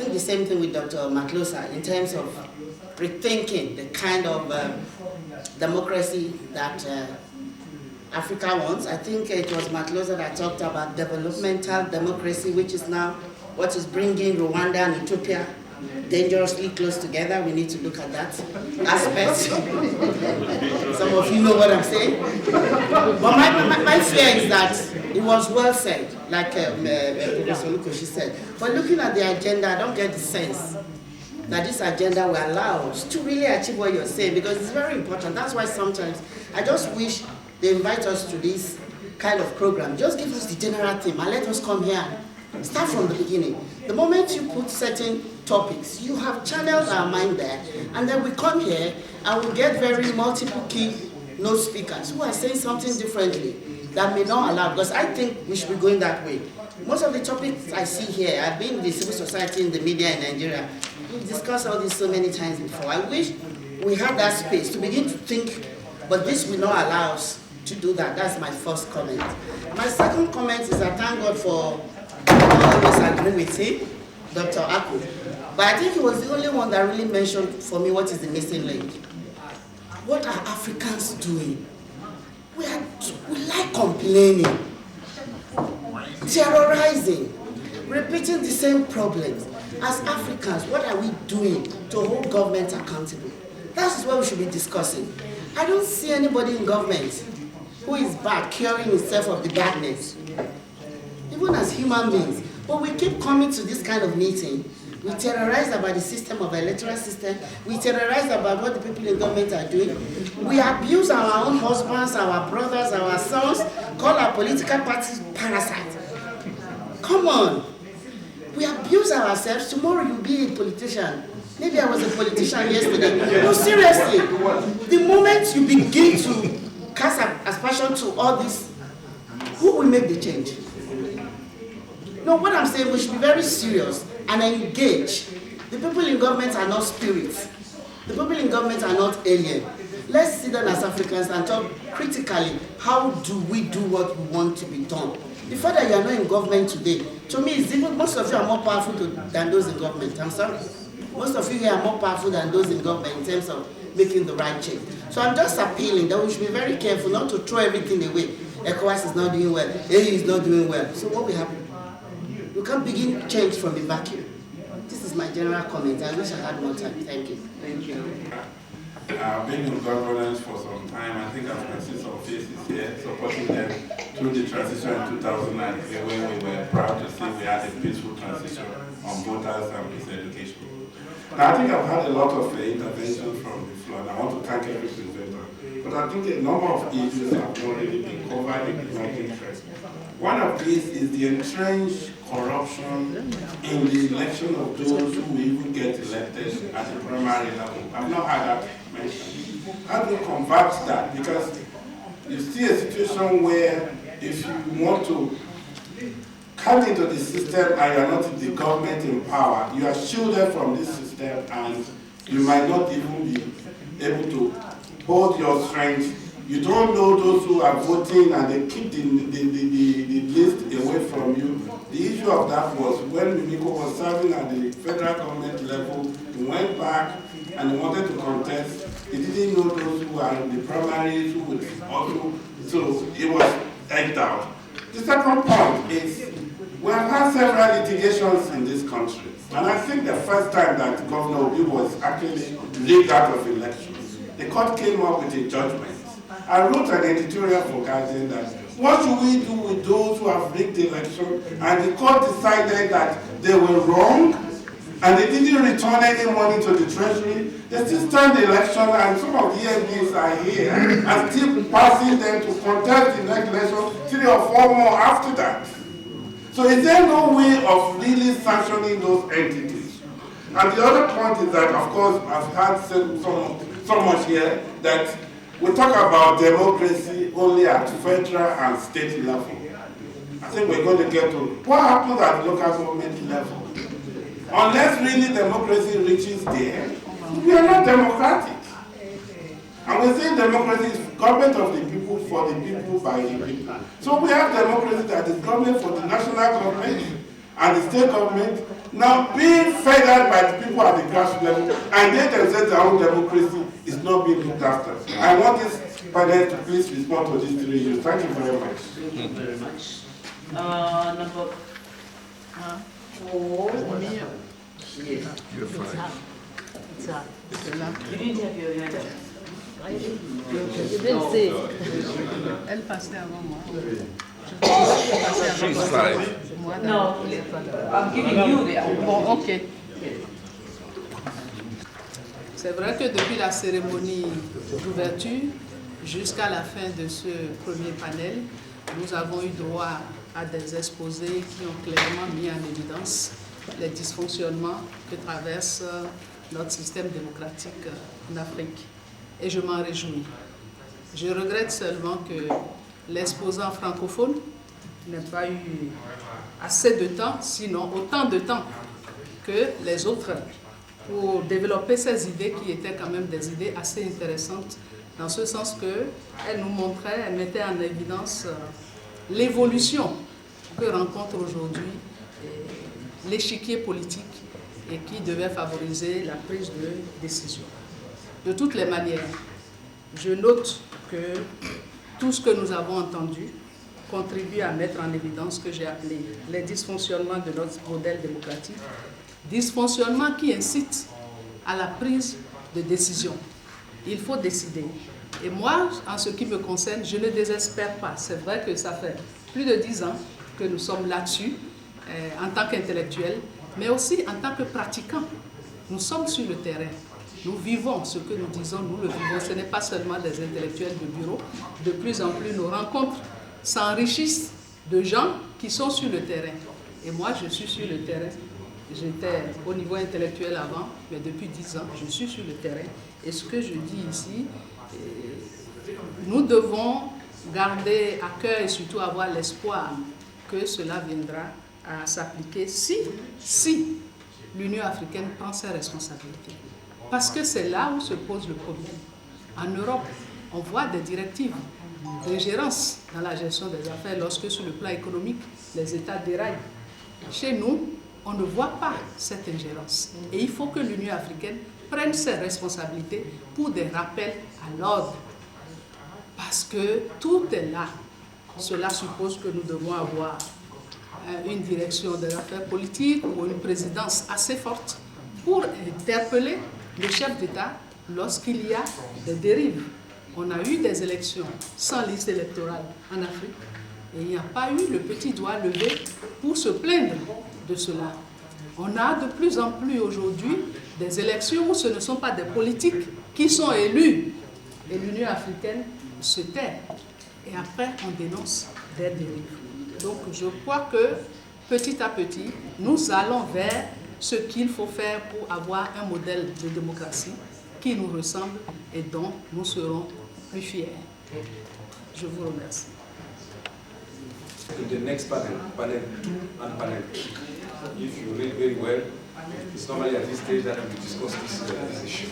think the same thing with Dr. Matlosa in terms of rethinking the kind of democracy that Africa wants. I think it was Matlosa that talked about developmental democracy, which is now what is bringing Rwanda and Ethiopia dangerously close together. We need to look at that aspect. Some of you know what I'm saying. But my fear is that it was well said, like Professor Lukoshi said. But looking at the agenda, I don't get the sense that this agenda will allow us to really achieve what you're saying, because it's very important. That's why sometimes I just wish they invite us to this kind of program. Just give us the general theme and let us come here and start from the beginning. The moment you put certain topics, you have channeled our mind there, and then we come here and we get very multiple key note speakers who are saying something differently that may not allow, because I think we should be going that way. Most of the topics I see here, I've been in the civil society, in the media in Nigeria. We've discussed all this so many times before. I wish we had that space to begin to think, but this will not allow us to do that. That's my first comment. My second comment is I thank God for, I always agree with him, Dr. Aku. But I think he was the only one that really mentioned for me what is the missing link. What are Africans doing? We like complaining, terrorizing, repeating the same problems. As Africans, what are we doing to hold government accountable? That's what we should be discussing. I don't see anybody in government who is bad, curing himself of the badness, even as human beings. But we keep coming to this kind of meeting. We terrorize about the system of electoral system. We terrorize about what the people in government are doing. We abuse our own husbands, our brothers, our sons, call our political parties parasites. Come on. We abuse ourselves. Tomorrow you'll be a politician. Maybe I was a politician yesterday. No, seriously. The moment you begin to cast aspersion to all this, who will make the change? No, what I'm saying, we should be very serious and engage. The people in government are not spirits. The people in government are not alien. Let's sit down as Africans and talk critically. How do we do what we want to be done? The fact that you are not in government today, to me, is even most of you are more powerful than those in government. I'm sorry. Most of you here are more powerful than those in government in terms of making the right change. So I'm just appealing that we should be very careful not to throw everything away. ECOWAS is not doing well. AU is not doing well. So what will happen? You can't begin change from the vacuum. This is my general comment. I wish I had more time. Thank you. Thank you. I've been in governance for some time. I think I've seen some faces here supporting them through the transition in 2003 when we were proud to see we had a peaceful transition on voters and peace education. Now, I think I've had a lot of interventions from the floor, and I want to thank every presenter. But I think a number of issues have not really been covered in my interest. One of these is the entrenched corruption in the election of those who will even get elected at the primary level. I've not had that mentioned. How do you combat that? Because you see a situation where if you want to come into the system and you are not in the government in power, you are shielded from this system and you might not even be able to hold your strength. You don't know those who are voting and they keep the list away from you. The issue of that was when Mimiko was serving at the federal government level, he went back and he wanted to contest. He didn't know those who are in the primaries, who would also, so it was egged out. The second point is, we have had several litigations in this country. And I think the first time that Governor Obi was actually rigged out of elections, the court came up with a judgment. I wrote an editorial for Guardian that what should we do with those who have rigged the election? And the court decided that they were wrong and they didn't return any money to the treasury. They still stand the election and some of the MPs are here and still passing them to contest the next election 3 or 4 more after that. So is there no way of really sanctioning those entities? And the other point is that, of course, I've had so much here that we talk about democracy only at federal and state level. I think we're going to get to what happens at the local government level. Unless really democracy reaches there, we are not democratic. And we say democracy is government of the people, for the people, by the people. So we have democracy that is government for the national government, and the state government now being feathered by the people at the grassroots level, and they themselves their own democracy is not being looked after. I want this panel to please respond to these 3 issues. Thank you very much. Thank you very much. Number 4. You're fine. You didn't have your hand up. Elle passait avant moi. She's fine. No, I'm giving you the. Bon, ok. C'est vrai que depuis la cérémonie d'ouverture jusqu'à la fin de ce premier panel, nous avons eu droit à des exposés qui ont clairement mis en évidence les dysfonctionnements que traverse notre système démocratique en Afrique. Et je m'en réjouis. Je regrette seulement que l'exposant francophone n'ait pas eu assez de temps, sinon autant de temps que les autres, pour développer ces idées qui étaient quand même des idées assez intéressantes, dans ce sens qu'elle nous montrait, elle mettait en évidence l'évolution que rencontre aujourd'hui l'échiquier politique et qui devait favoriser la prise de décision. De toutes les manières, je note que tout ce que nous avons entendu contribue à mettre en évidence ce que j'ai appelé les dysfonctionnements de notre modèle démocratique, dysfonctionnements qui incitent à la prise de décision. Il faut décider. Et moi, en ce qui me concerne, je ne désespère pas. C'est vrai que ça fait plus de 10 ans que nous sommes là-dessus, en tant qu'intellectuels, mais aussi en tant que pratiquants. Nous sommes sur le terrain. Nous vivons ce que nous disons, nous le vivons. Ce n'est pas seulement des intellectuels de bureau. De plus en plus, nos rencontres s'enrichissent de gens qui sont sur le terrain. Et moi, je suis sur le terrain. J'étais au niveau intellectuel avant, mais depuis 10 ans, je suis sur le terrain. Et ce que je dis ici, nous devons garder à cœur et surtout avoir l'espoir que cela viendra à s'appliquer si l'Union africaine prend ses responsabilités. Parce que c'est là où se pose le problème. En Europe, on voit des directives d'ingérence dans la gestion des affaires lorsque sur le plan économique, les États déraillent. Chez nous, on ne voit pas cette ingérence. Et il faut que l'Union africaine prenne ses responsabilités pour des rappels à l'ordre. Parce que tout est là. Cela suppose que nous devons avoir une direction des affaires politiques ou une présidence assez forte pour interpeller les chefs d'État lorsqu'il y a des dérives. On a eu des élections sans liste électorale en Afrique et il n'y a pas eu le petit doigt levé pour se plaindre de cela. On a de plus en plus aujourd'hui des élections où ce ne sont pas des politiques qui sont élus et l'Union africaine se tait. Et après, on dénonce des dérives. Donc, je crois que petit à petit, nous allons vers ce qu'il faut faire pour avoir un modèle de démocratie qui nous ressemble et dont nous serons plus fiers. Je vous remercie. In the next panel, panel 2 and panel 3, if you read very well, it's normally at this stage that we discuss this issue.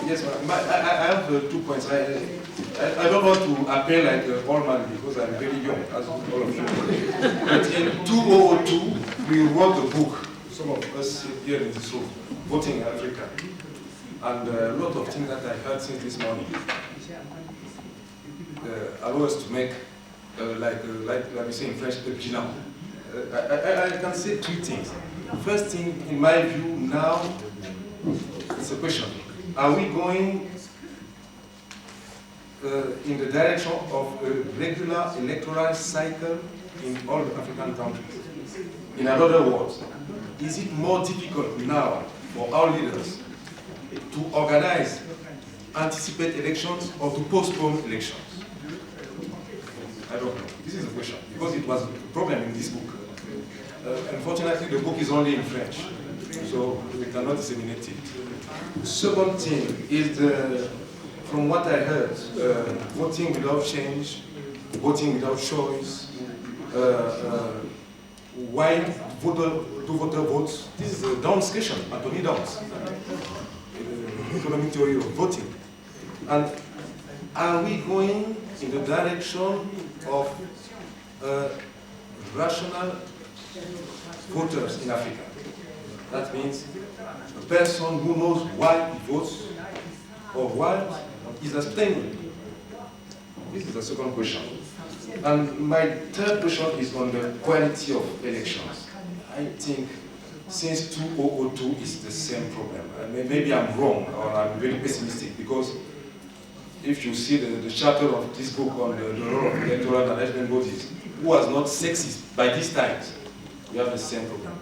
Yes, I have 2 points. I don't want to appear like an old man because I'm very young, as all of you. But in 2002, we wrote a book, some of us here in this room, Voting in Africa. And a lot of things that I heard since this morning allow us to make, like we say in French, a bilan. I can say 3 things. First thing, in my view, now, it's a question. Are we going in the direction of a regular electoral cycle in all the African countries? In other words, is it more difficult now for our leaders to organize, anticipate elections or to postpone elections? I don't know. This is a question, because it was a problem in this book. Unfortunately, the book is only in French, so we cannot disseminate it. Second thing is, from what I heard, voting without change, voting without choice, why voter votes. This is a Downs question, Anthony Downs, economic theory of voting. And are we going in the direction of rational voters in Africa. That means a person who knows why he votes or why he's abstaining. This is the second question. And my third question is on the quality of elections. I think since 2002 is the same problem. Maybe I'm wrong or I'm very pessimistic, because if you see the chapter of this book on the role of electoral management bodies, who was not sexist by these times, we have the same problem.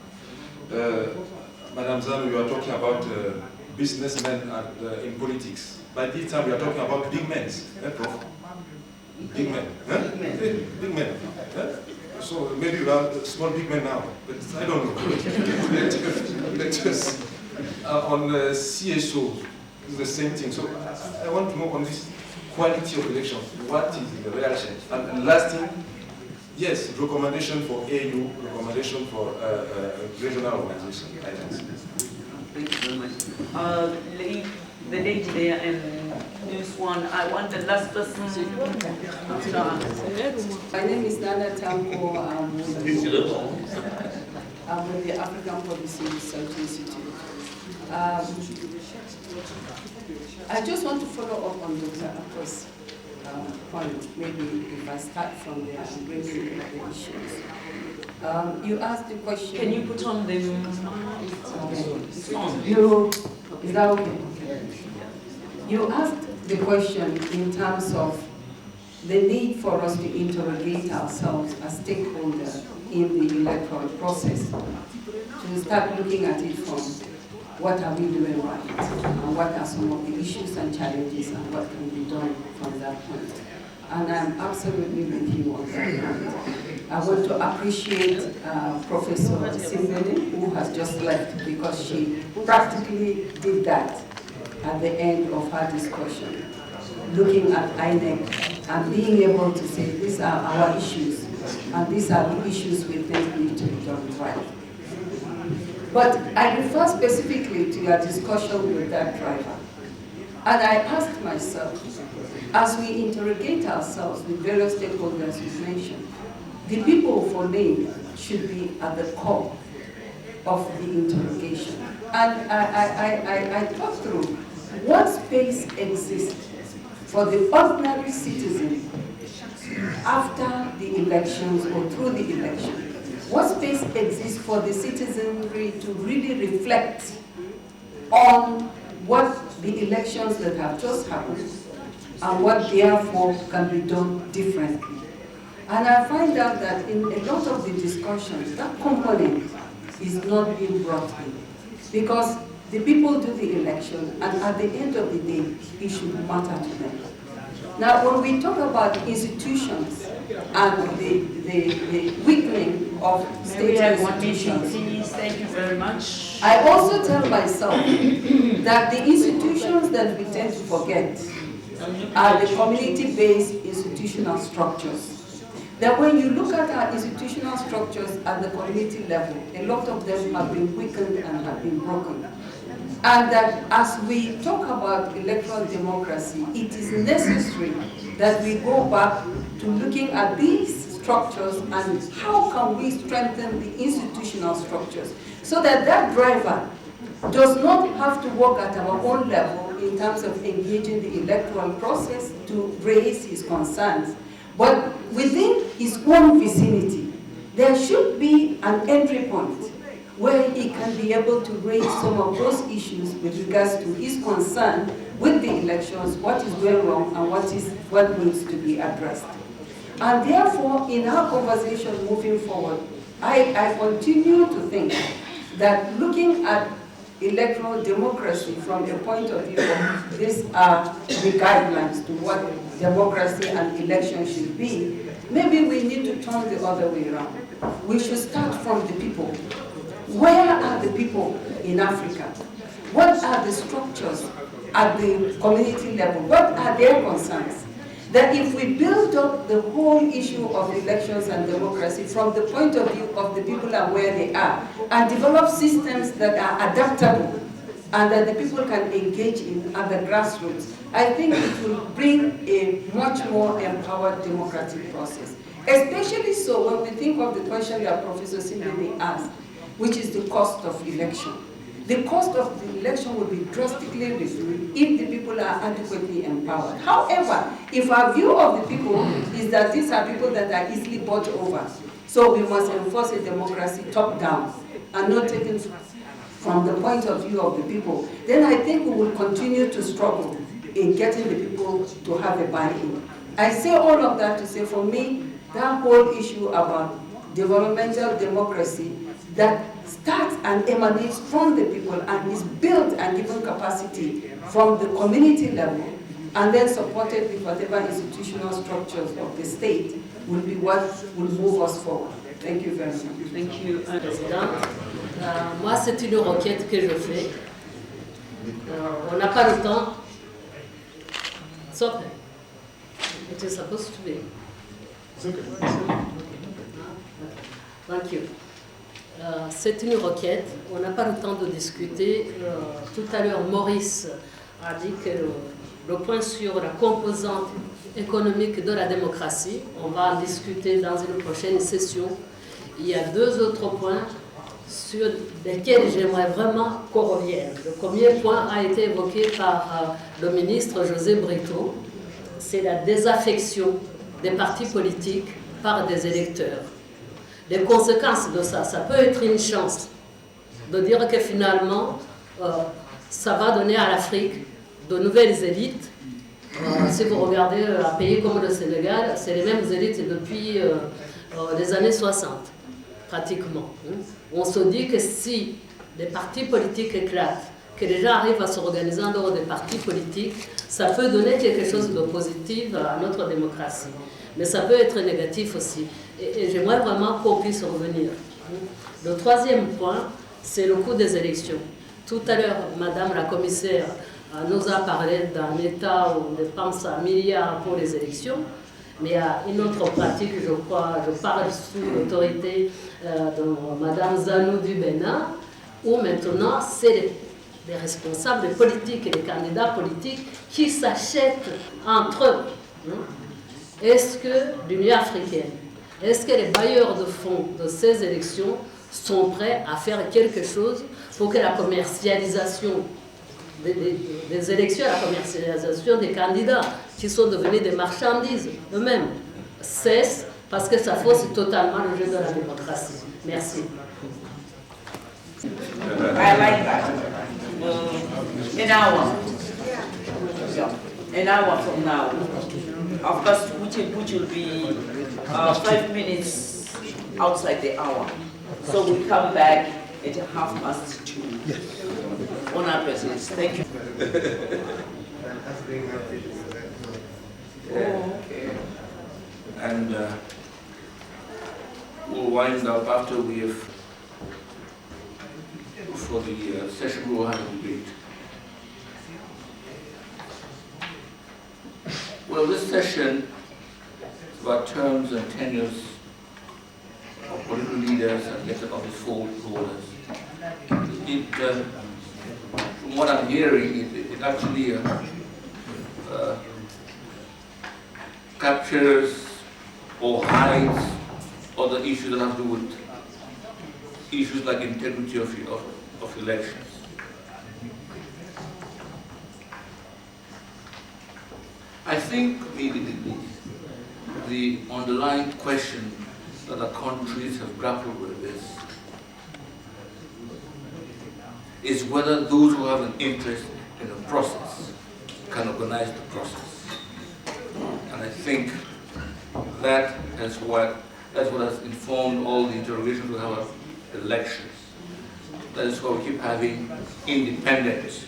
Madam Zanu, you are talking about businessmen in politics. By this time, we are talking about big men. Prof? Big men. Huh? Big men. Huh? So maybe you are small big men now, but I don't know. Let us, on CSO, it's the same thing. So I want to know on this quality of elections, what is the real change? And last thing, yes, recommendation for AU, recommendation for regional organization. Thank you very much. The lady there and this one, I want the last person. My name is Nana Tanko. I'm with the African Policy Research Institute. I just want to follow up on Dr. Akos' point. Maybe if I start from there and bring in the issues. You asked the question. Can you put on the song? Is that okay? You asked the question in terms of the need for us to interrogate ourselves as stakeholders in the electoral process, to start looking at it from what are we doing right, and what are some of the issues and challenges, and what can be done from that point. And I'm absolutely with you on that point. I want to appreciate Professor Simbeni, who has just left, because she practically did that at the end of her discussion, looking at INEC and being able to say, these are our issues, and these are the issues we think need to be done right. But I refer specifically to your discussion with that driver. And I asked myself, as we interrogate ourselves with various stakeholders you mentioned, the people for name should be at the core of the interrogation. And I thought through, what space exists for the ordinary citizen after the elections or through the election? What space exists for the citizenry to really reflect on what the elections that have just happened and what therefore can be done differently? And I find out that in a lot of the discussions, that component is not being brought in, because the people do the election, and at the end of the day, it should matter to them. Now, when we talk about institutions and the weakening of state institutions, please? Thank you very much. I also tell myself that the institutions that we tend to forget are the community-based institutional structures. That when you look at our institutional structures at the community level, a lot of them have been weakened and have been broken. And that as we talk about electoral democracy, it is necessary that we go back to looking at these structures and how can we strengthen the institutional structures so that that driver does not have to work at our own level in terms of engaging the electoral process to raise his concerns. But within his own vicinity, there should be an entry point where he can be able to raise some of those issues with regards to his concern with the elections, what is going wrong, and what needs to be addressed. And therefore, in our conversation moving forward, I continue to think that looking at electoral democracy from a point of view of these are the guidelines to what democracy and election should be, maybe we need to turn the other way around. We should start from the people. Where are the people in Africa? What are the structures at the community level? What are their concerns? That if we build up the whole issue of elections and democracy from the point of view of the people and where they are, and develop systems that are adaptable and that the people can engage in at the grassroots, I think it will bring a much more empowered democratic process. Especially so when we think of the question that Professor Simbeni asked, which is the cost of election. The cost of the election will be drastically reduced if the people are adequately empowered. However, if our view of the people is that these are people that are easily bought over, so we must enforce a democracy top-down and not taken from the point of view of the people, then I think we will continue to struggle in getting the people to have a buy-in. I say all of that to say, for me, that whole issue about developmental democracy that starts and emanates from the people and is built and given capacity from the community level and then supported with whatever institutional structures of the state will be what will move us forward. Thank you very much. Thank you. Président, moi c'est une requête que je fais. On n'a pas le temps. It's okay. It is supposed to be. It's okay. Thank you. C'est une requête. On n'a pas le temps de discuter. Tout à l'heure, Maurice a dit que le point sur la composante économique de la démocratie, on va en discuter dans une prochaine session. Il y a deux autres points sur lesquels j'aimerais vraiment qu'on revienne. Le premier point a été évoqué par le ministre José Brito, c'est la désaffection des partis politiques par des électeurs. Les conséquences de ça, ça peut être une chance de dire que finalement, ça va donner à l'Afrique de nouvelles élites. Si vous regardez un pays comme le Sénégal, c'est les mêmes élites depuis les années 60, pratiquement. On se dit que si les partis politiques éclatent, que les gens arrivent à s'organiser en dehors des partis politiques, ça peut donner quelque chose de positif à notre démocratie. Mais ça peut être négatif aussi. Et j'aimerais vraiment qu'on puisse revenir. Le troisième point, c'est le coût des élections. Tout à l'heure, Madame la commissaire nous a parlé d'un État où on dépense 1 milliard pour les élections, mais il y a une autre pratique, je crois, je parle sous l'autorité de Madame Zanou du Bénin, où maintenant c'est les responsables politiques et les candidats politiques qui s'achètent entre eux. Est-ce que l'Union africaine, est-ce que les bailleurs de fonds de ces élections sont prêts à faire quelque chose pour que la commercialisation des élections, la commercialisation des candidats qui sont devenus des marchandises eux-mêmes cesse, parce que ça fausse totalement le jeu de la démocratie. Merci. I like that. An hour from now. Of course, which will be 5 minutes outside the hour. So we come back at 2:30. Yes. On our presence. Thank you. Okay. And we'll wind up after we have, for the session we will have a debate. Well, this session is about terms and tenures of political leaders and elected office holders. From what I'm hearing, it actually captures or hides other issues that have to do with issues like integrity of elections. I think the underlying question that the countries have grappled with is whether those who have an interest in the process can organize the process. And I think that's what has informed all the interrogations we have of elections. That is why we keep having independence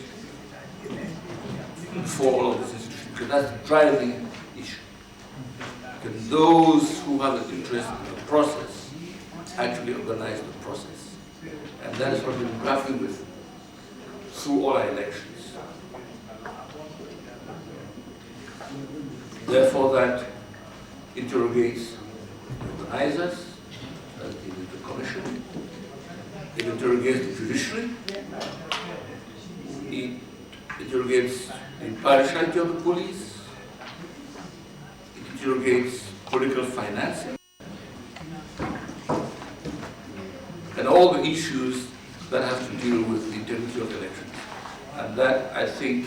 for all of these institutions, because that's the driving issue. Can those who have an interest in the process actually organize the process? And that is what we've been grappling with through all our elections. Therefore, that interrogates the organizers, the commission, it interrogates the judiciary, it interrogates the impartiality of the police, it interrogates political financing, and all the issues that have to deal with the integrity of elections. And that, I think,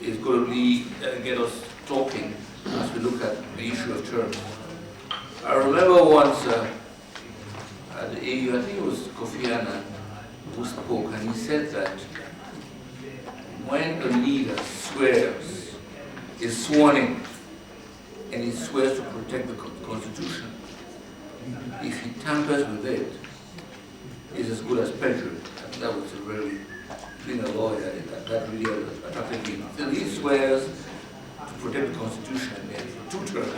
is going to really get us talking as we look at the issue of terms. I remember once at the AU, I think it was Kofi Annan who spoke, and he said that when a leader swears, is sworn in, and he swears to protect the Constitution, if he tampers with it, it's as good as perjury. And that was a very, being a lawyer, that really attracted me. So he swears to protect the Constitution for 2 terms.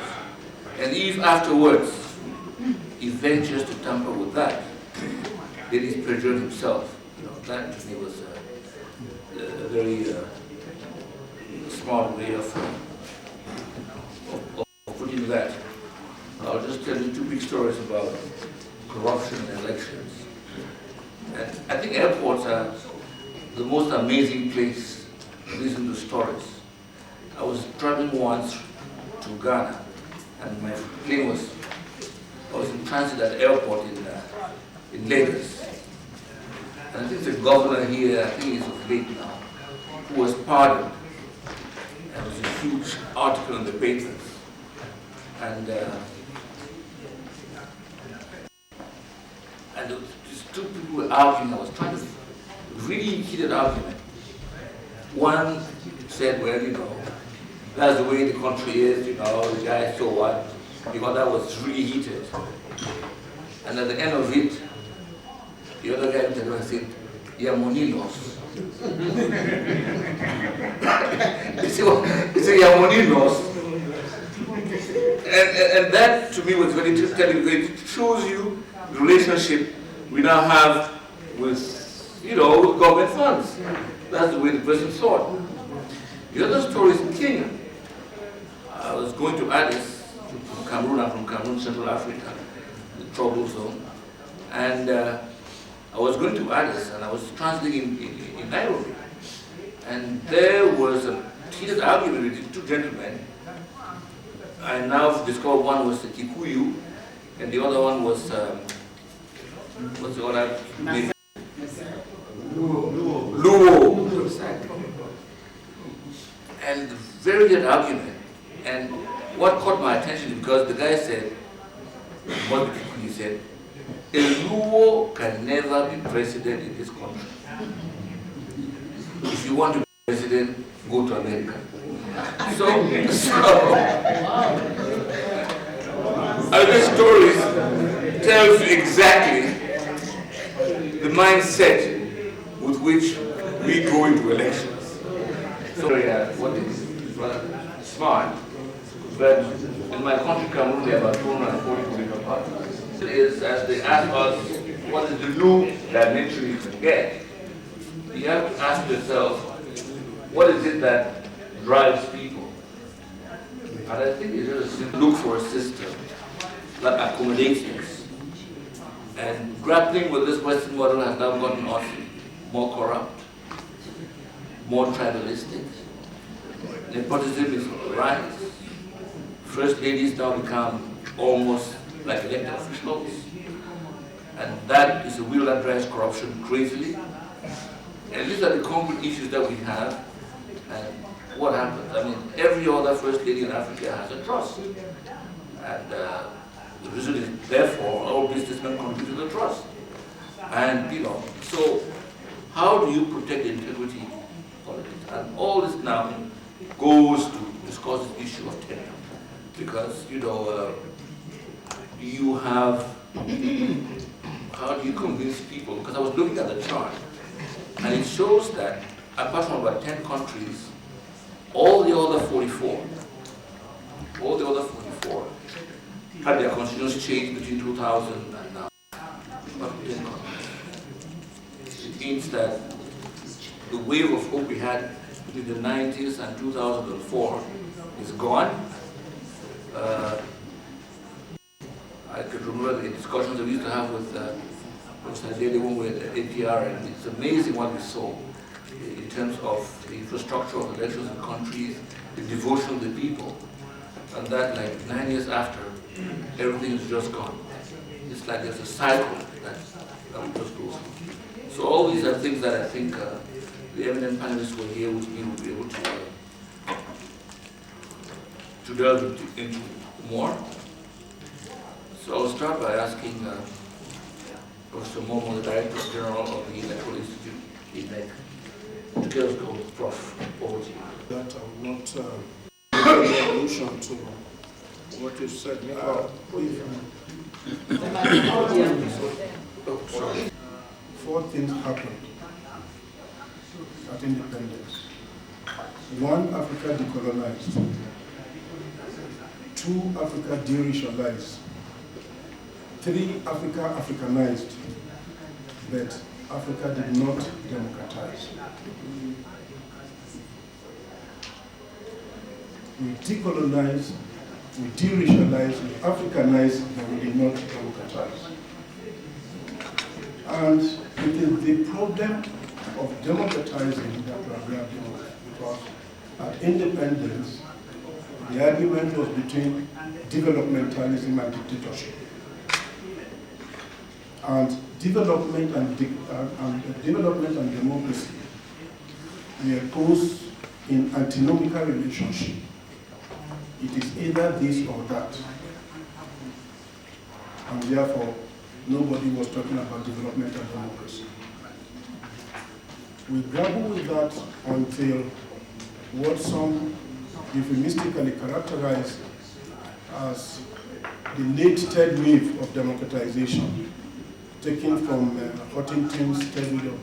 And if afterwards he ventures to tamper with that, then he's perjured himself. You know, that to me was a very smart way of putting that. I'll just tell you 2 big stories about corruption in elections. And I think airports are the most amazing place to listen to stories. I was traveling once to Ghana, and my plane I was in transit at the airport in Lagos. And I think the governor here, I think he's of late now, who was pardoned. There was a huge article in the papers. And these 2 people were arguing. I was trying to really heated argument. One said, well, you know, that's the way the country is, you know, the guy, so what? Because that was really heated. And at the end of it, the other guy turned and said, yeah, money loss. He said, yeah, money loss. And that to me was very telling, because it shows you the relationship we now have with, you know, government funds. That's the way the person thought. The other story is in Kenya. I was going to Addis, from Cameroon, I'm from Cameroon, Central Africa, the trouble zone. And I was going to Addis, and I was translating in Nairobi. And there was a heated argument between 2 gentlemen. I now discovered one was the Kikuyu, and the other one was, what's the other name? Luo. Exactly. And very good argument. And what caught my attention, because the guy said, what the Kikuyu said, a Luo can never be president in this country. If you want to be president, go to America. So other stories tells you exactly the mindset with which we go into elections. So what is smart, but in my country, Cameroon, there are about 240 political parties. It is, as they ask us, what is the new dimension you can get? You have to ask yourself, what is it that drives people? And I think it's just look for a system that accommodates this. And grappling with this Western model has now gotten us more corrupt, more tribalistic. Nepotism is on the rise. First ladies now become almost like elected officials. And that is a wheel that drives corruption crazily. And these are the concrete issues that we have. And what happens? I mean, every other first lady in Africa has a trust. And the result is, therefore, all businessmen contribute to the trust. And, you know, so how do you protect the integrity of politics? And all this now goes to discuss the issue of tenure. Because, you know, you have, how do you convince people? Because I was looking at the chart, and it shows that apart from about 10 countries, all the other 44 had their constitutions changed between 2000 and now. About 10 countries. It means that the wave of hope we had between the 90s and 2004 is gone. I could remember the discussions that we used to have with Professor Daly when we were at APR, and it's amazing what we saw in terms of the infrastructure of elections in countries, the devotion of the people, and that like 9 years after, everything is just gone. It's like there's a cycle that that will just go. So all these are things that I think the eminent panelists who are here with me will be able to delve into more. So I'll start by asking Professor Momo, the Director General of the Electoral Institute, ENEC, to get us going. Prof, over to you. That I will not give an allusion to what you said. Sorry. 4 things happened at independence. 1, Africa decolonized. 2, Africa deracialized. 3, Africa Africanized. But Africa did not democratize. We decolonized, we deracialized, we Africanized, but we did not democratize. And it is the problem of democratizing that we are grappling with, because at independence, the argument was between developmentalism and dictatorship. And development and democracy were posed in antinomical relationship. It is either this or that. And therefore, nobody was talking about development and democracy. We grapple with that until what some euphemistically characterize as the late third wave of democratization, taken from Huntington's third wave of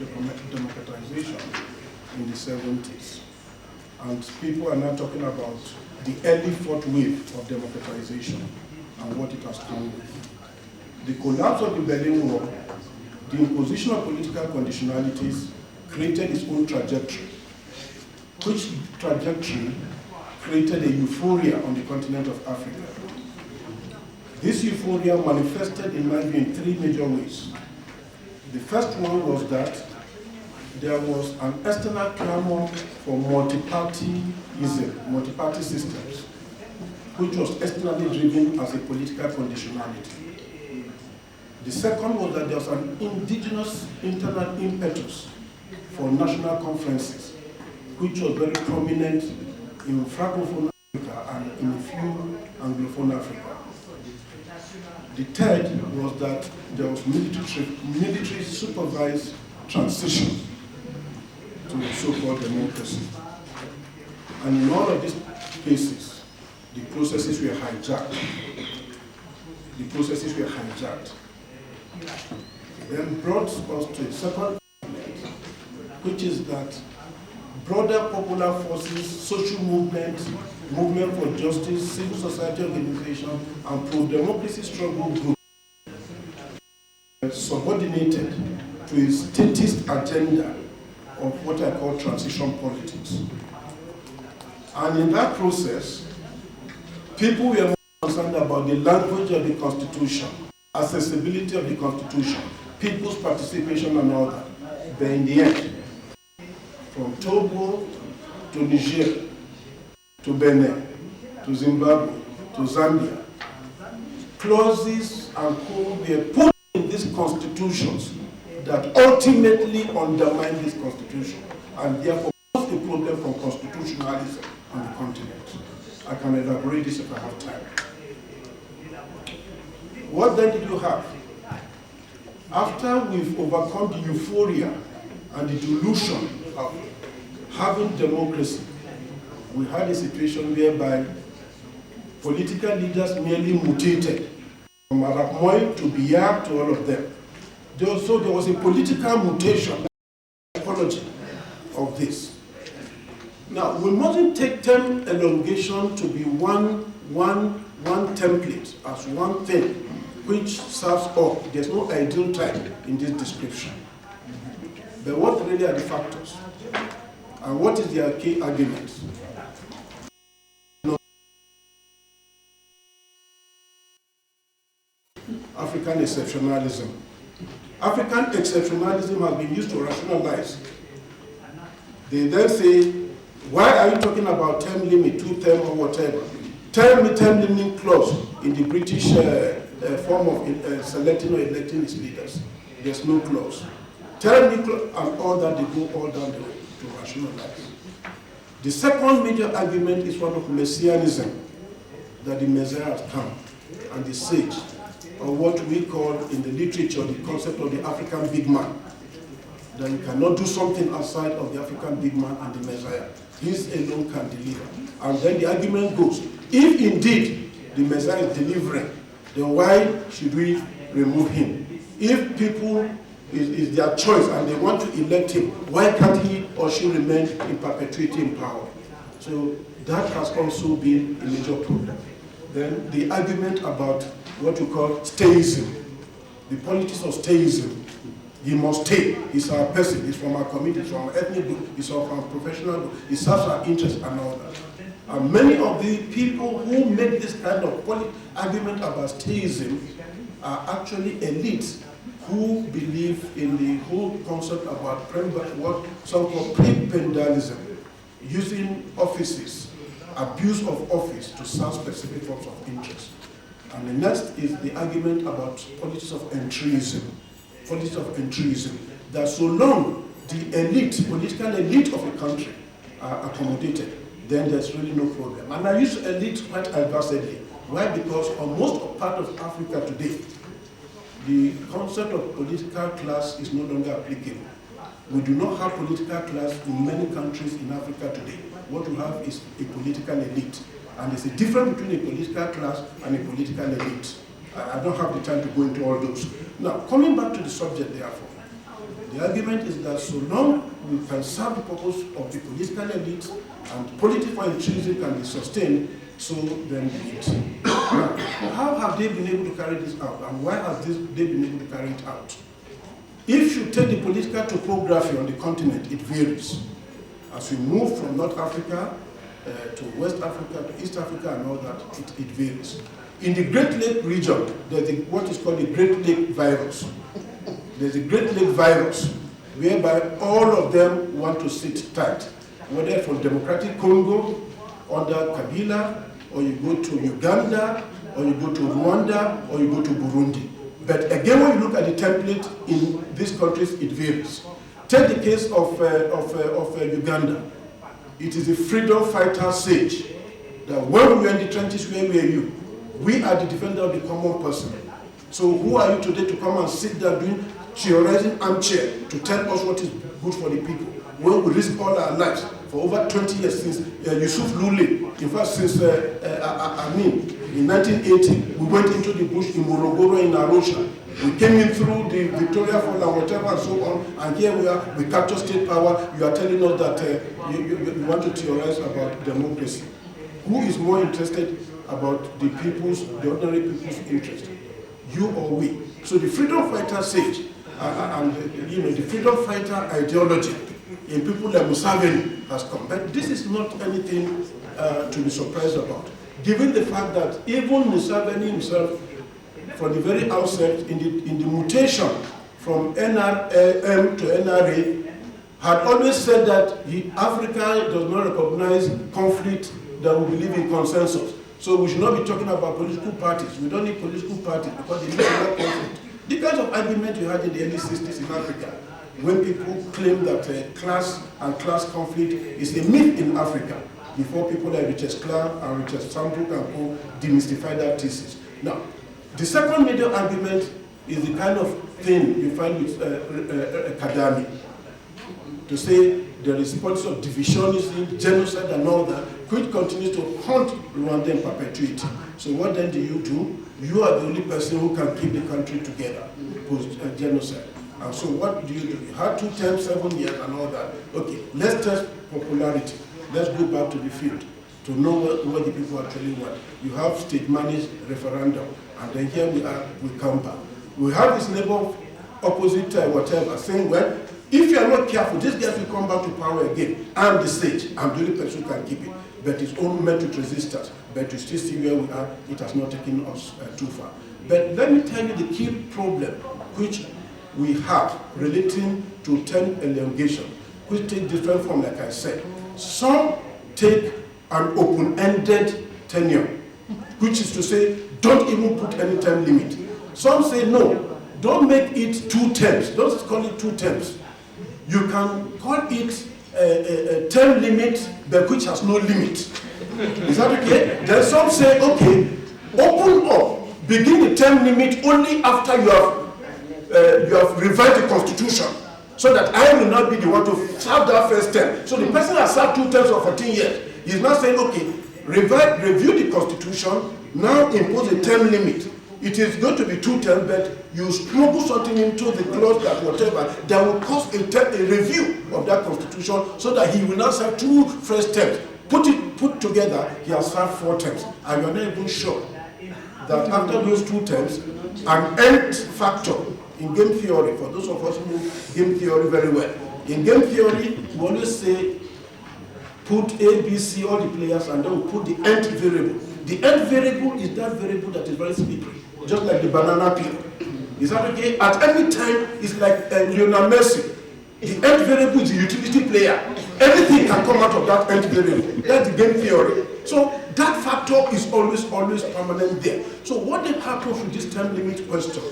democratization in the 70s. And people are now talking about the early fourth wave of democratization and what it has come with. The collapse of the Berlin Wall, the imposition of political conditionalities, created its own trajectory, which trajectory created a euphoria on the continent of Africa. This euphoria manifested, in my view, in 3 major ways. The first one was that there was an external clamor for multi-partyism, multi-party systems, which was externally driven as a political conditionality. The second was that there was an indigenous internal impetus for national conferences, which was very prominent in Francophone Africa and in a few Anglophone Africa. The third was that there was military supervised transition to so-called democracy. And in all of these cases, the processes were hijacked. The processes were hijacked. Then brought us to a second element, which is that broader popular forces, social movements, movement for justice, civil society organization, and pro-democracy struggle groups subordinated to a statist agenda of what I call transition politics. And in that process, people were more concerned about the language of the Constitution, accessibility of the Constitution, people's participation and all that. But in the end, from Togo to Niger, to Benin, to Zimbabwe, to Zambia, clauses and codes were put in these constitutions that ultimately undermine this constitution and therefore pose the problem from constitutionalism on the continent. I can elaborate this if I have time. What then did you have? After we've overcome the euphoria and the delusion of having democracy, we had a situation whereby political leaders merely mutated from Arab Moi to Biya to all of them. So there was a political mutation, psychology of this. Now, we mustn't take term elongation to be one template as one thing which serves all. There's no ideal type in this description. But what really are the factors? And what is their key arguments? African exceptionalism. African exceptionalism has been used to rationalize. They then say, why are you talking about term limit, 2 term or whatever? Term limit clause in the British form of selecting or electing its leaders. There's no clause. Tyrannical and all that, they go all down the way to rationalize. The second major argument is one of messianism, that the Messiah has come, and the sage, or what we call in the literature the concept of the African big man, that you cannot do something outside of the African big man and the Messiah. He alone can deliver. And then the argument goes, if indeed the Messiah is delivering, then why should we remove him? If people is their choice and they want to elect him, why can't he or she remain in perpetuity in power? So that has also been a major problem. Then the argument about what we call stayism, the politics of stayism. He must stay. He's our person. He's from our community. He's from our ethnic group. He's from our professional group. He serves our interests and all that. And many of the people who make this kind of argument about stayism are actually elites who believe in the whole concept about what some call prebendalism, using offices, abuse of office to serve specific forms of interest. And the next is the argument about politics of entryism. Politics of entryism, that so long the elite, political elite of a country are accommodated, then there's really no problem. And I use elite quite advisedly. Why? Because on most part of Africa today, the concept of political class is no longer applicable. We do not have political class in many countries in Africa today. What we have is a political elite. And there's a difference between a political class and a political elite. I don't have the time to go into all those. Now, coming back to the subject, therefore, the argument is that so long we can serve the purpose of the political elite and political entryism can be sustained, so then be it. Now, how have they been able to carry this out, and why have they been able to carry it out? If you take the political topography on the continent, it varies. As we move from North Africa to West Africa to East Africa and all that, it varies. In the Great Lake region, there's what is called the Great Lake virus. There's a Great Lake virus, whereby all of them want to sit tight. Whether from Democratic Congo, under Kabila, or you go to Uganda, or you go to Rwanda, or you go to Burundi. But again, when you look at the template in these countries, it varies. Take the case of Uganda. It is a freedom fighter sage. That when we were in the trenches, where were you? We are the defender of the common person. So who are you today to come and sit there doing theorizing armchair to tell us what is good for the people? When we risk all our lives for over 20 years since Yusuf Lule, in fact since in 1980, we went into the bush in Morogoro in Arusha. We came in through the Victoria Fall and whatever and so on, and here we are, we capture state power. You are telling us that you want to theorize about democracy. Who is more interested about the ordinary people's interest? You or we? So the freedom fighter sage and the freedom fighter ideology in people like Museveni has come. But this is not anything to be surprised about, given the fact that even Museveni himself, from the very outset, in the mutation from NRM to NRA, had always said that Africa does not recognize conflict, that we believe in consensus. So we should not be talking about political parties. We don't need political parties because they need to have conflict. The kind of argument we had in the early 60s in Africa, when people claim that class and class conflict is a myth in Africa, before people like Richard Clark and Richard Sambrook and co demystify that thesis. Now, the second major argument is the kind of thing you find with Kadami, to say there is politics of divisionism, genocide and all that, which continues to haunt Rwanda in perpetuity. So what then do? You are the only person who can keep the country together post-genocide. And so what do? You had 2 terms, 7 years and all that. Okay, let's test popularity. Let's go back to the field to know what the people actually want. You have state-managed referendum, and then here we come back. We have this neighbor opposite whatever, saying, well, if you are not careful, these guys will come back to power again. I'm the sage. I'm the only person who can keep it. But it's only meant to resist us. But you still see where we are. It has not taken us too far. But let me tell you the key problem which we have relating to term elongation, which take different form, like I said. Some take an open-ended tenure, which is to say, don't even put any time limit. Some say, no, don't make it 2 terms. Don't call it 2 terms. You can call it a term limit, but which has no limit. Is that okay? Then some say, okay, open up, begin the term limit only after you have revised the constitution, so that I will not be the one to serve that first term. So the person has served 2 terms of 14 years. He's now saying, okay, review the constitution, now impose a term limit. It is going to be 2 terms, but you smuggle something into the clause that whatever, that will cause a review of that constitution, so that he will now serve 2 first terms. Put together, he has served 4 terms. And you're not even sure that after those 2 terms, an end factor in game theory, for those of us who know game theory very well, in game theory, we always say, put A, B, C, all the players, and then we put the end variable. The end variable is that variable that is very slippery, just like the banana peel. Is that okay? At any time, it's like Lionel Messi. The end variable is the utility player. Anything can come out of that end variable. That's the game theory. So that factor is always permanent there. So what then happens with this term limit question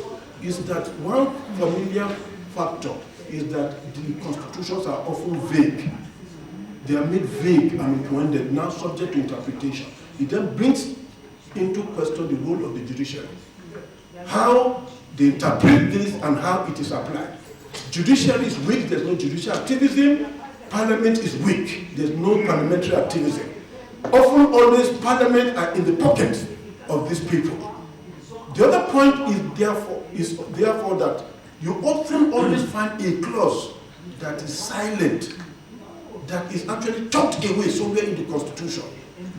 is that one familiar factor is that the constitutions are often vague. They are made vague and open-ended, now subject to interpretation. It then brings into question the role of the judiciary. How they interpret this and how it is applied. Judiciary is weak, there's no judicial activism. Parliament is weak, there's no parliamentary activism. Often, always, parliament are in the pockets of these people. The other point is therefore that you often always find a clause that is silent, that is actually tucked away somewhere in the constitution.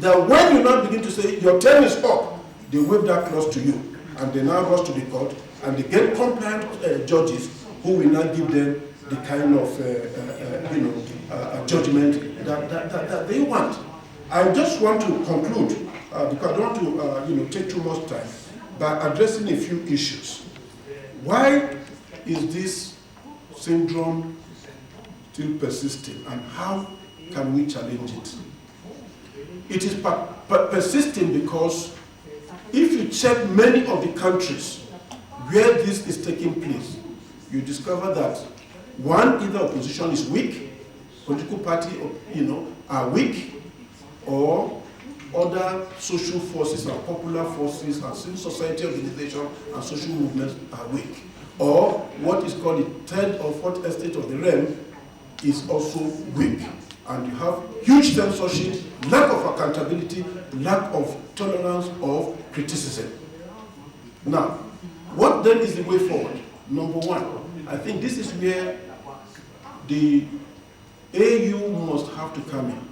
That when you now begin to say your term is up, they wave that clause to you, and they now rush to the court, and they get compliant judges who will now give them the kind of judgment that they want. I just want to conclude, because I don't want to take too much time, by addressing a few issues. Why is this syndrome still persisting, and how can we challenge it? It is persisting because if you check many of the countries where this is taking place, you discover that one, either opposition is weak, political party are weak, or other social forces and popular forces and civil society organizations and social movements are weak. Or what is called the third or fourth estate of the realm is also weak. And you have huge censorship, lack of accountability, lack of tolerance of criticism. Now, what then is the way forward? Number one, I think this is where the AU must have to come in.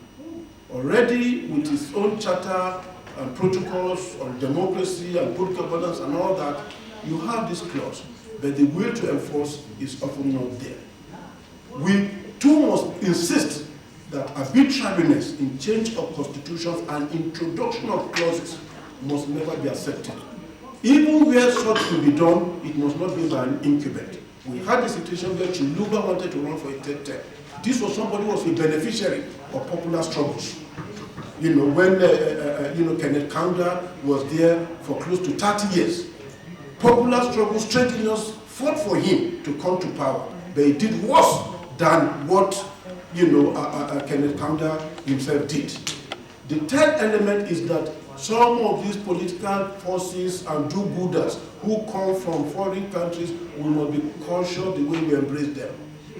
Already with its own charter and protocols on democracy and good governance and all that, you have this clause, but the will to enforce is often not there. We too must insist that arbitrariness in change of constitutions and introduction of clauses must never be accepted. Even where such will be done, it must not be by an incumbent. We had a situation where Chiluba wanted to run for a third term. This was somebody who was a beneficiary of popular struggles. When Kenneth Kaunda was there for close to 30 years, popular struggles, trade unions fought for him to come to power, but he did worse than what Kenneth Kaunda himself did. The third element is that some of these political forces and do-gooders who come from foreign countries, we must be cautious the way we embrace them.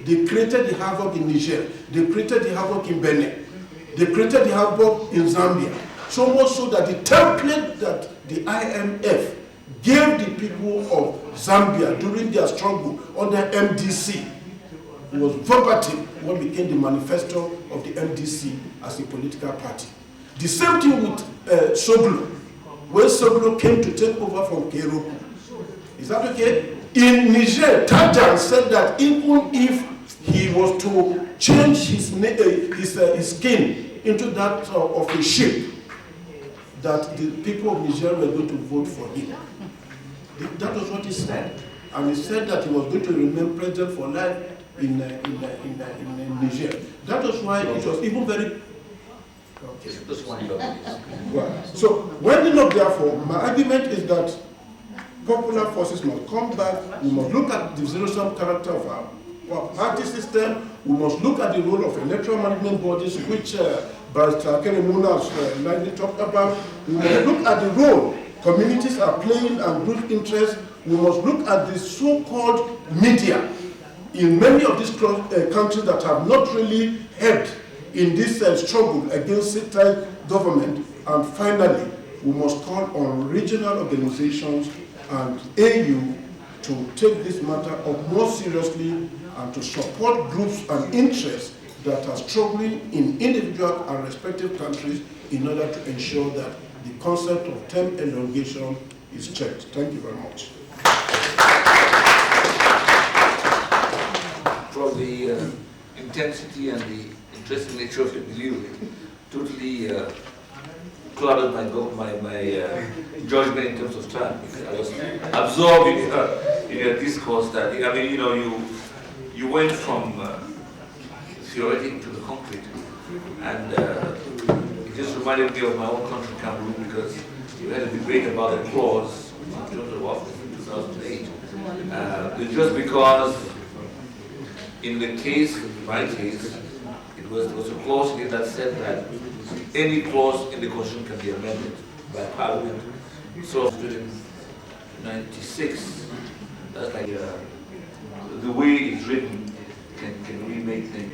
They created the havoc in Niger. They created the havoc in Benin. They created the havoc in Zambia. So much so that the template that the IMF gave the people of Zambia during their struggle under MDC was verbatim what became the manifesto of the MDC as a political party. The same thing with Soglo, when Soglo came to take over from Keroku. Is that okay? In Niger, Tajan said that even if he was to change his skin into that of a sheep, that the people of Niger were going to vote for him. That was what he said. And he said that he was going to remain president for life in Niger. That was why it was even very... Okay. Right. So, winding up therefore, my argument is that popular forces must come back. We must look at the zero-sum character of our party system. We must look at the role of electoral management bodies, which Barrister Kenemuna has lightly talked about. We must look at the role communities are playing and group interests. We must look at the so-called media in many of these countries that have not really helped in this struggle against sectarian government. And finally, we must call on regional organizations and AU to take this matter up more seriously and to support groups and interests that are struggling in individual and respective countries in order to ensure that the concept of term elongation is checked. Thank you very much. From the intensity and the interesting nature of your delivery, totally clouded my judgment in terms of time. I was absorbed in your discourse that, I mean, you know, you went from theoretic to the concrete, and it just reminded me of my own country, Cameroon, because you had a debate about the clause in terms of office in 2008. Just because in the case, in my case, there was a clause in it that said that any clause in the Constitution can be amended by Parliament. So in 96, that's like the way it's written can remake things.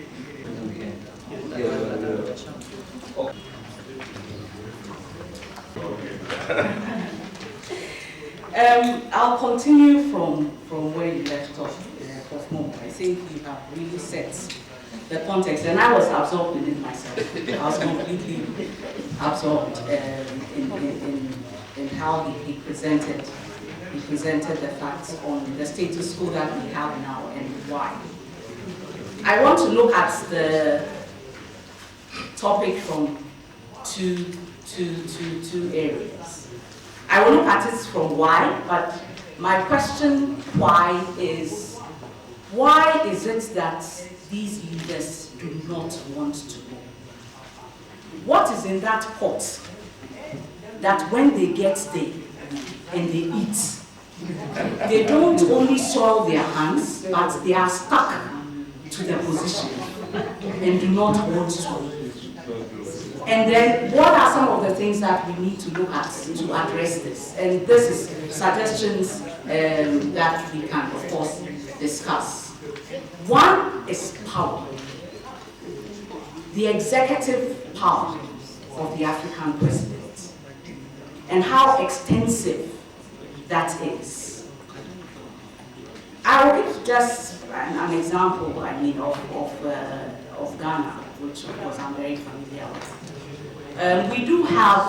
I'll continue from where you left off, I think you have really set the context, and I was absorbed in it myself. I was completely absorbed in how he presented the facts on the status quo that we have now and why. I want to look at the topic from two areas. I will look at it from why, but my question why is it that these leaders do not want to go? What is in that pot that when they get there and they eat, they don't only soil their hands, but they are stuck to their position and do not want to leave? And then what are some of the things that we need to look at to address this? And this is suggestions that we can, of course, discuss. One is power. The executive power of the African president and how extensive that is. I will give just an example, of Ghana, which of course I'm very familiar with. We do have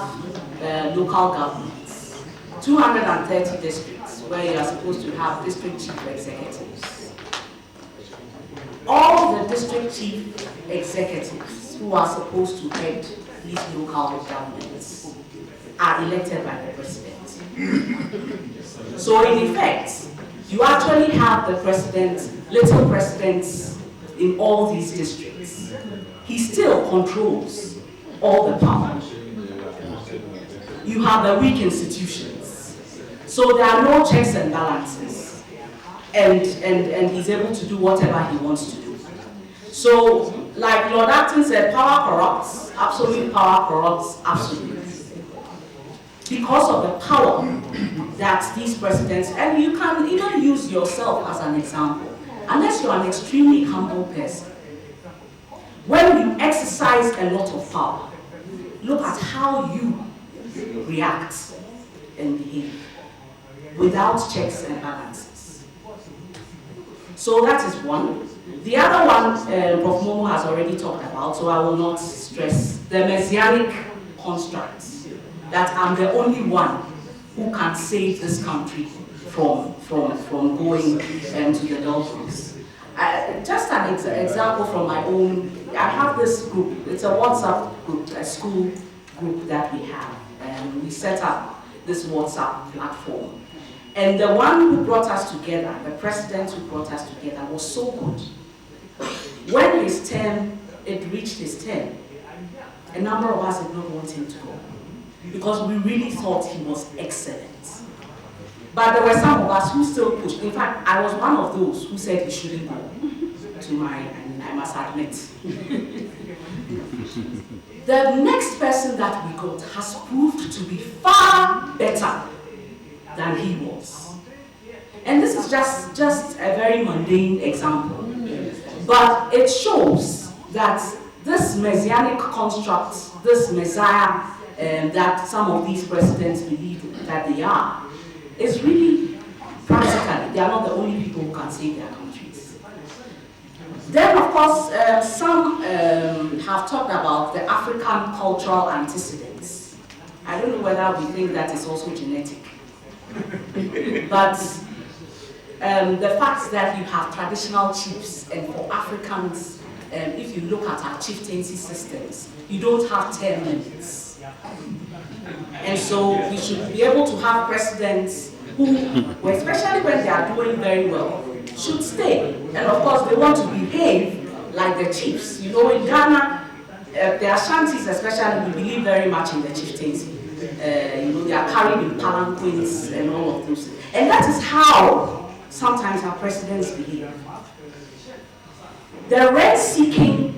local governments, 230 districts, where you are supposed to have district chief executives. All the district chief executives who are supposed to head these local governments are elected by the president. So in effect, you actually have the president, little presidents in all these districts. He still controls all the power. You have the weak institutions. So there are no checks and balances. And he's able to do whatever he wants to do. So, like Lord Acton said, power corrupts, absolute power corrupts absolutely. Because of the power that these presidents, and you can even use yourself as an example, unless you're an extremely humble person. When you exercise a lot of power, look at how you react and behave without checks and balances. So that is one. The other one, Prof. Momo has already talked about, so I will not stress the messianic constructs, that I'm the only one who can save this country from going to the doldrums. Just an example from my own, I have this group, it's a WhatsApp group, a school group that we have, and we set up this WhatsApp platform. And the one who brought us together, the president who brought us together, was so good. When his term, it reached his term, a number of us did not want him to go, because we really thought he was excellent. But there were some of us who still pushed. In fact, I was one of those who said he shouldn't go, I must admit. The next person that we got has proved to be far better than he was. And this is just a very mundane example. But it shows that this messianic construct, this messiah that some of these presidents believe that they are, is really practically, they are not the only people who can save their countries. Then, of course, some have talked about the African cultural antecedents. I don't know whether we think that is also genetic. But the fact that you have traditional chiefs, and for Africans, if you look at our chieftaincy systems, you don't have 10 minutes. And so we should be able to have presidents who, especially when they are doing very well, should stay. And of course, they want to behave like the chiefs. You know, in Ghana, the Ashantis especially, we believe very much in the chieftaincy. You know, they are carried in palanquins and all of those. And that is how sometimes our presidents behave. The rent-seeking